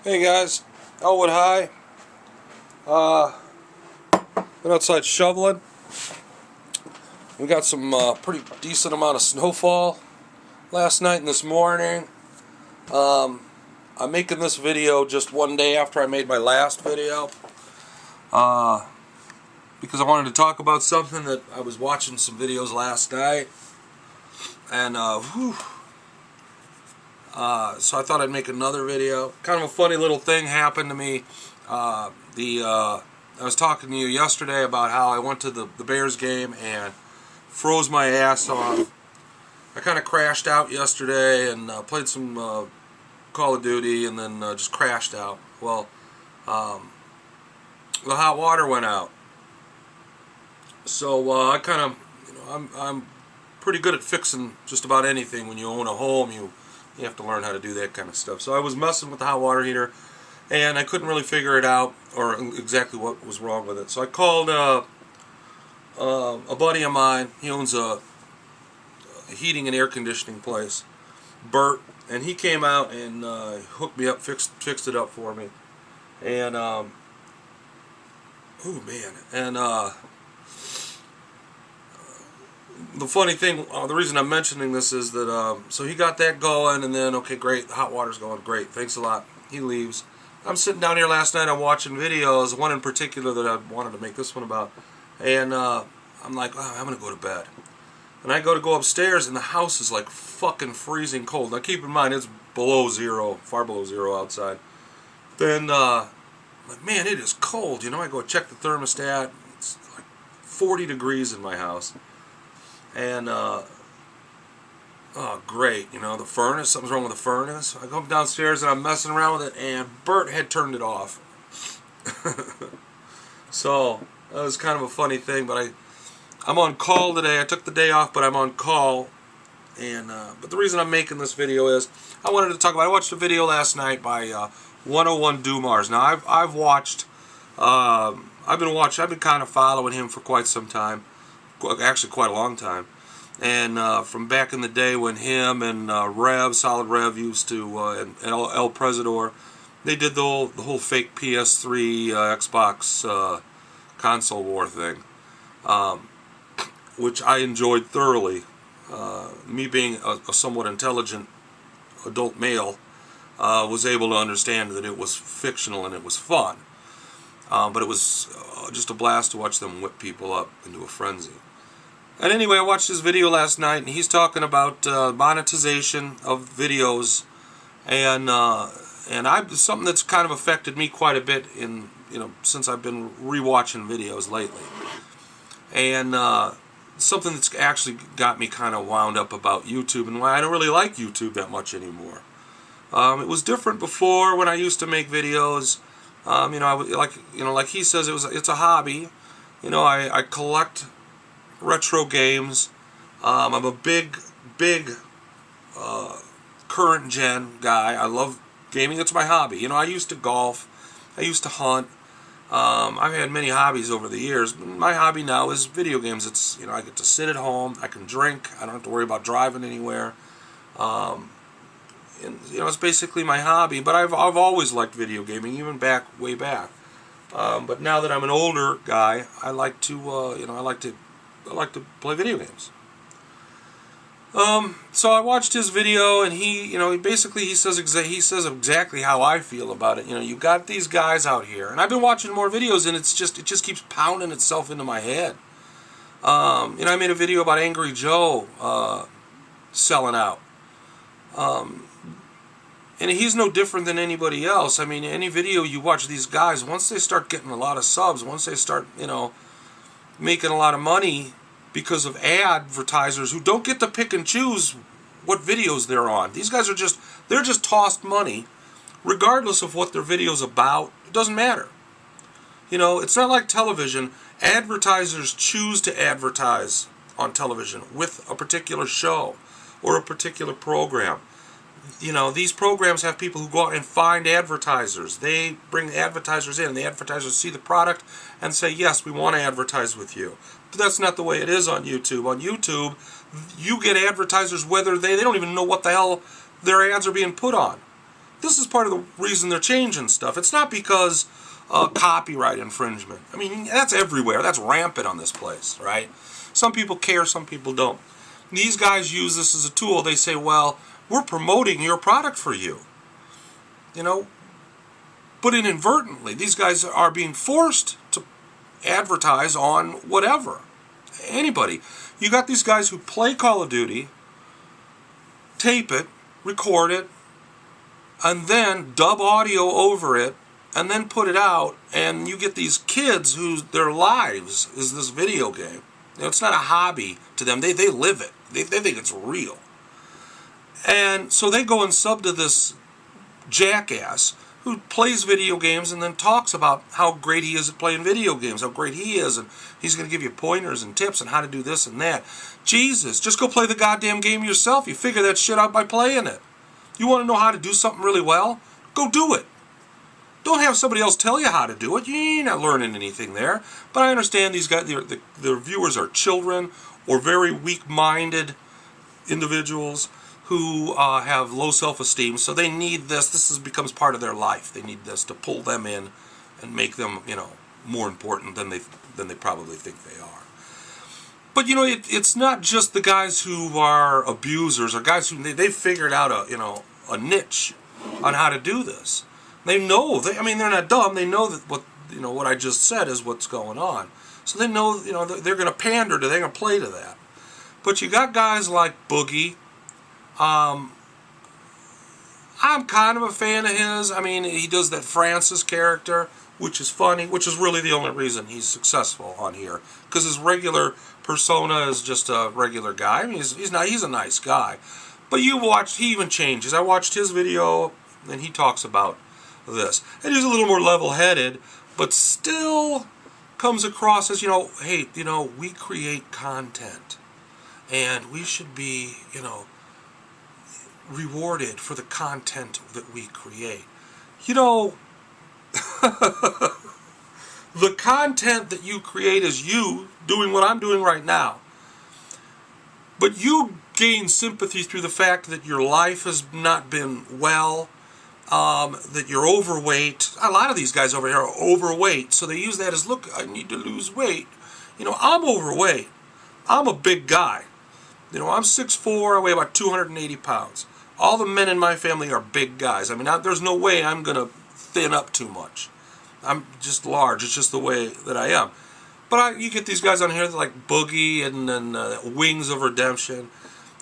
Hey guys, Elwood High. Been outside shoveling. We got some pretty decent amount of snowfall last night and this morning. I'm making this video just one day after I made my last video because I wanted to talk about something that I was watching some videos last night, and so I thought I'd make another video. Kind of a funny little thing happened to me. I was talking to you yesterday about how I went to the Bears game and froze my ass off. I kind of crashed out yesterday and played some Call of Duty and then just crashed out. Well, the hot water went out. So I kind of, I'm pretty good at fixing just about anything. When you own a home, you have to learn how to do that kind of stuff. So I was messing with the hot water heater, and I couldn't really figure it out or exactly what was wrong with it. So I called a buddy of mine. He owns a heating and air conditioning place, Bert, and he came out and hooked me up, fixed it up for me. And oh man, and the funny thing, the reason I'm mentioning this is that so he got that going, and then okay, great, the hot water's going, great, thanks a lot. He leaves. I'm sitting down here last night, I'm watching videos, one in particular that I wanted to make this one about, and I'm like, oh, I'm gonna go to bed. And I go upstairs, and the house is like fucking freezing cold. Now keep in mind, it's below zero, far below zero outside. Then I'm like, man, it is cold. I go check the thermostat. It's like 40 degrees in my house. And oh great, the furnace, something's wrong with the furnace. I go downstairs and I'm messing around with it, and Bert had turned it off. So that was kind of a funny thing. But I'm on call today. I took the day off, but I'm on call. And but the reason I'm making this video is I wanted to talk about. I watched a video last night by 101 Dumars. Now I've watched. I've been kind of following him for quite some time. Actually, quite a long time. And from back in the day when him and Solid Rev used to, and El Presidor, they did the whole fake PS3 Xbox console war thing, which I enjoyed thoroughly. Me being a somewhat intelligent adult male, was able to understand that it was fictional and it was fun. But it was just a blast to watch them whip people up into a frenzy. And anyway, I watched his video last night, and he's talking about monetization of videos, and something that's kind of affected me quite a bit in since I've been rewatching videos lately, and something that's actually got me kind of wound up about YouTube and why I don't really like YouTube that much anymore. It was different before when I used to make videos. Like he says, it's a hobby. I collect retro games. I'm a big current gen guy. I love gaming. It's my hobby. I used to golf. I used to hunt. I've had many hobbies over the years. My hobby now is video games. It's I get to sit at home. I can drink. I don't have to worry about driving anywhere. And it's basically my hobby. But I've always liked video gaming, even way back. But now that I'm an older guy, I like to I like to play video games. So I watched his video, and he says exactly how I feel about it. You got these guys out here, and I've been watching more videos, and it just keeps pounding itself into my head. I made a video about Angry Joe selling out, and he's no different than anybody else. I mean, any video you watch, these guys, once they start getting a lot of subs, once they start making a lot of money because of advertisers who don't get to pick and choose what videos they're on. These guys they're just tossed money regardless of what their video's about. It doesn't matter. It's not like television. Advertisers choose to advertise on television with a particular show or a particular program. These programs have people who go out and find advertisers. They bring advertisers in, and the advertisers see the product and say, yes, we want to advertise with you. But that's not the way it is on YouTube. On YouTube, you get advertisers whether they don't even know what the hell their ads are being put on. This is part of the reason they're changing stuff. It's not because copyright infringement. I mean, that's everywhere. That's rampant on this place, right? Some people care, some people don't. These guys use this as a tool. They say, well, we're promoting your product for you. You know, but inadvertently, these guys are being forced to advertise on whatever. Anybody. You got these guys who play Call of Duty, tape it, record it, and then dub audio over it, and then put it out, and you get these kids whose their lives is this video game. You know, it's not a hobby to them. They live it. They think it's real. And so they go and sub to this jackass who plays video games and then talks about how great he is at playing video games, how great he is, and he's going to give you pointers and tips on how to do this and that. Jesus, just go play the goddamn game yourself. You figure that shit out by playing it. You want to know how to do something really well? Go do it. Don't have somebody else tell you how to do it. You're not learning anything there. But I understand these guys, their viewers are children or very weak-minded individuals who have low self-esteem, so they need this. This becomes part of their life. They need this to pull them in and make them, you know, more important than they probably think they are. But you know, it's not just the guys who are abusers or guys who they've figured out a niche on how to do this. They know. I mean, they're not dumb. They know that what I just said is what's going on. So they know, you know, they're going to pander to. They're going to play to that. But you got guys like Boogie. I'm kind of a fan of his. I mean, he does that Francis character, which is funny, which is really the only reason he's successful on here, because his regular persona is just a regular guy. I mean, he's a nice guy. But he even changes. I watched his video, and he talks about this. And he's a little more level-headed, but still comes across as, you know, hey, you know, we create content, and we should be, you know, rewarded for the content that we create. You know, the content that you create is you doing what I'm doing right now. But you gain sympathy through the fact that your life has not been well, that you're overweight. A lot of these guys over here are overweight, so they use that as, look, I need to lose weight. You know, I'm overweight. I'm a big guy. You know, I'm 6'4", I weigh about 280 pounds. All the men in my family are big guys. I mean, there's no way I'm going to thin up too much. I'm just large. It's just the way that I am. But you get these guys on here like Boogie and then Wings of Redemption.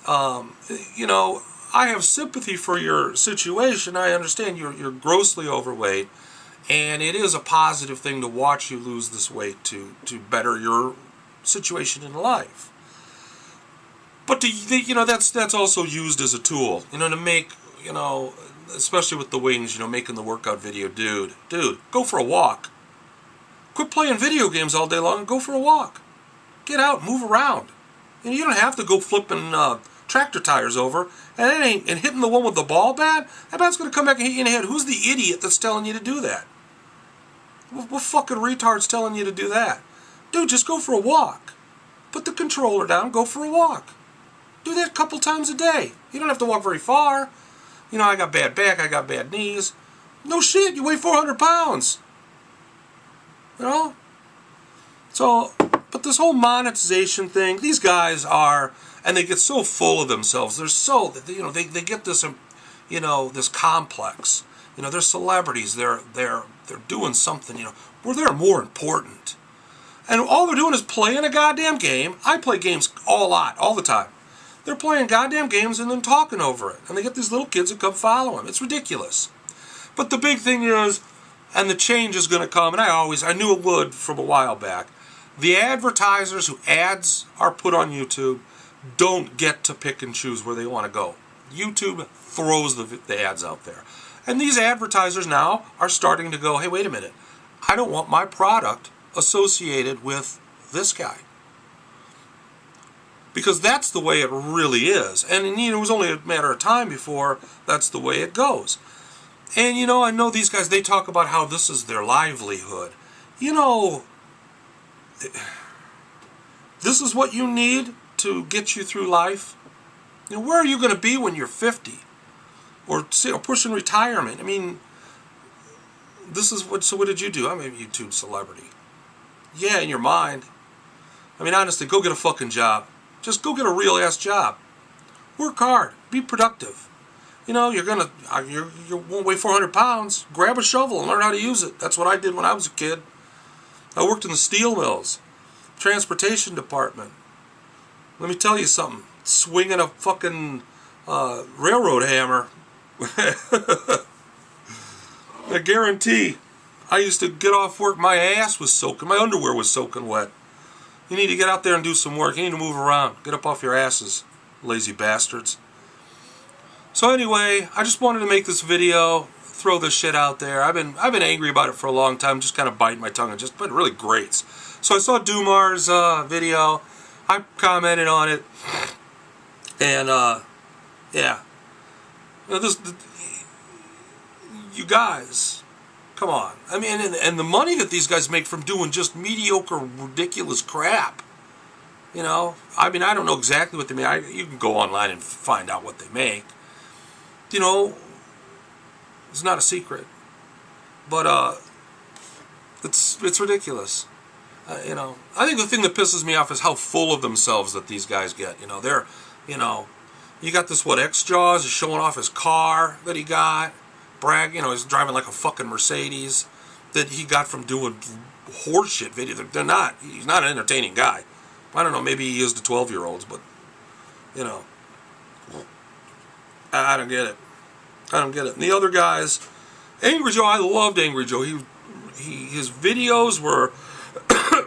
You know, I have sympathy for your situation. I understand you're grossly overweight, and it is a positive thing to watch you lose this weight to better your situation in life. But you know, that's also used as a tool, you know, to make, you know, especially with the Wings, you know, making the workout video, dude, go for a walk. Quit playing video games all day long and go for a walk. Get out, move around. You know, you don't have to go flipping tractor tires over and hitting the one with the ball bat. That bat's going to come back and hit you in the head. Who's the idiot that's telling you to do that? What fucking retard's telling you to do that? Dude, just go for a walk. Put the controller down, go for a walk. Do that a couple times a day. You don't have to walk very far. You know, I got bad back, I got bad knees. No shit, you weigh 400 pounds. You know? So, but this whole monetization thing, these guys are, and they get so full of themselves. They're so, you know, they get this, you know, this complex. You know, they're celebrities. They're doing something, you know, where they're more important. And all they're doing is playing a goddamn game. I play games all the time. They're playing goddamn games and then talking over it. And they get these little kids that come follow them. It's ridiculous. But the big thing is, and the change is going to come, and I knew it would from a while back, the advertisers who ads are put on YouTube don't get to pick and choose where they want to go. YouTube throws the ads out there. And these advertisers now are starting to go, hey, wait a minute. I don't want my product associated with this guy. Because that's the way it really is. And you know, it was only a matter of time before that's the way it goes. And you know, I know these guys, they talk about how this is their livelihood. You know, this is what you need to get you through life. You know, where are you going to be when you're 50? or pushing retirement. I mean, this is what. So what did you do? I'm a YouTube celebrity. Yeah, in your mind. I mean, honestly, go get a fucking job. Just go get a real ass job. Work hard. Be productive. You know, you won't weigh 400 pounds. Grab a shovel and learn how to use it. That's what I did when I was a kid. I worked in the steel mills, transportation department. Let me tell you something. Swinging a fucking railroad hammer. I guarantee. I used to get off work, my ass was soaking, my underwear was soaking wet. You need to get out there and do some work. You need to move around. Get up off your asses, lazy bastards. So anyway, I just wanted to make this video, throw this shit out there. I've been angry about it for a long time, just kind of biting my tongue. It just been really great. So I saw Dumar's video. I commented on it, and yeah, you know, you guys, come on. I mean, and the money that these guys make from doing just mediocre, ridiculous crap. You know, I mean, I don't know exactly what they make. You can go online and find out what they make. You know, it's not a secret, but it's ridiculous. You know, I think the thing that pisses me off is how full of themselves that these guys get. You know, they're, you know, you got this, what, X-Jaws is showing off his car that he got, you know, he's driving like a fucking Mercedes that he got from doing horseshit videos. He's not an entertaining guy. I don't know, maybe he is to 12-year-olds, but, you know, I don't get it. I don't get it. And the other guys, Angry Joe, I loved Angry Joe. His videos were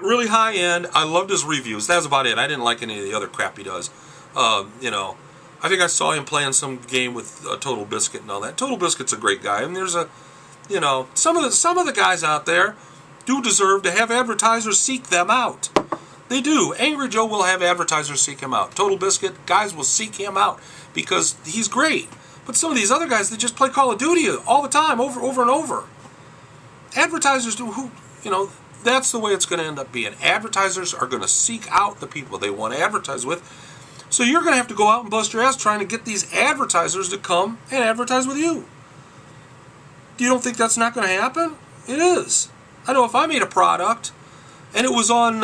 really high end. I loved his reviews. That's about it. I didn't like any of the other crap he does. You know, I think I saw him playing some game with Total Biscuit and all that. Total Biscuit's a great guy. And there's a, you know, some of the guys out there do deserve to have advertisers seek them out. They do. Angry Joe will have advertisers seek him out. Total Biscuit guys will seek him out because he's great. But some of these other guys, they just play Call of Duty all the time, over and over. Advertisers do, you know, that's the way it's going to end up being. Advertisers are going to seek out the people they want to advertise with. So you're going to have to go out and bust your ass trying to get these advertisers to come and advertise with you. You don't think that's not going to happen? It is. I know if I made a product and it was on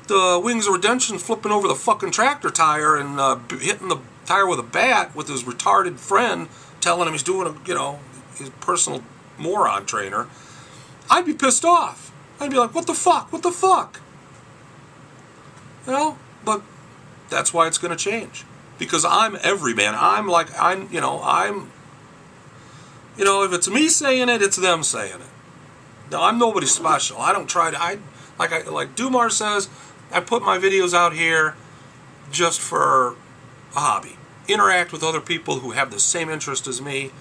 the Wings of Redemption flipping over the fucking tractor tire and hitting the tire with a bat with his retarded friend telling him he's doing a, you know, his personal moron trainer, I'd be pissed off. I'd be like, what the fuck? What the fuck? You know? But that's why it's going to change. Because I'm everyman. You know, if it's me saying it, it's them saying it. No, I'm nobody special. I don't try to, like Dumar says, I put my videos out here just for a hobby. Interact with other people who have the same interest as me,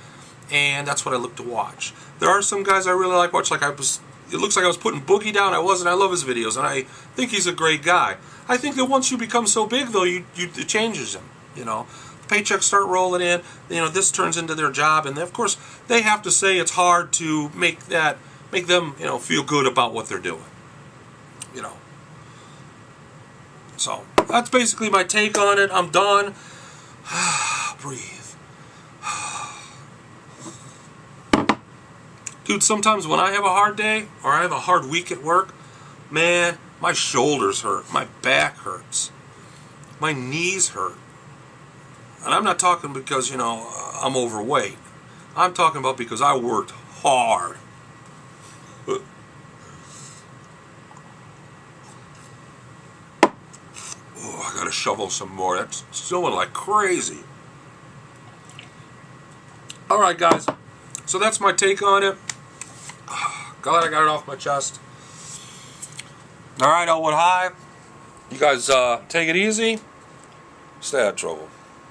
and that's what I look to watch. There are some guys I really like watch, it looks like I was putting Boogie down. I wasn't. I love his videos, and I think he's a great guy. I think that once you become so big, though, it changes him. You know, paychecks start rolling in. You know, this turns into their job, and of course, they have to say it's hard to make them, you know, feel good about what they're doing. You know. So that's basically my take on it. I'm done. Breathe. Dude, sometimes when I have a hard day or I have a hard week at work, man, my shoulders hurt, my back hurts, my knees hurt. And I'm not talking because, you know, I'm overweight. I'm talking about because I worked hard. Oh, I gotta shovel some more. That's snowing like crazy. Alright, guys. So that's my take on it. Glad I got it off my chest. Alright, Elwood High. You guys take it easy. Stay out of trouble.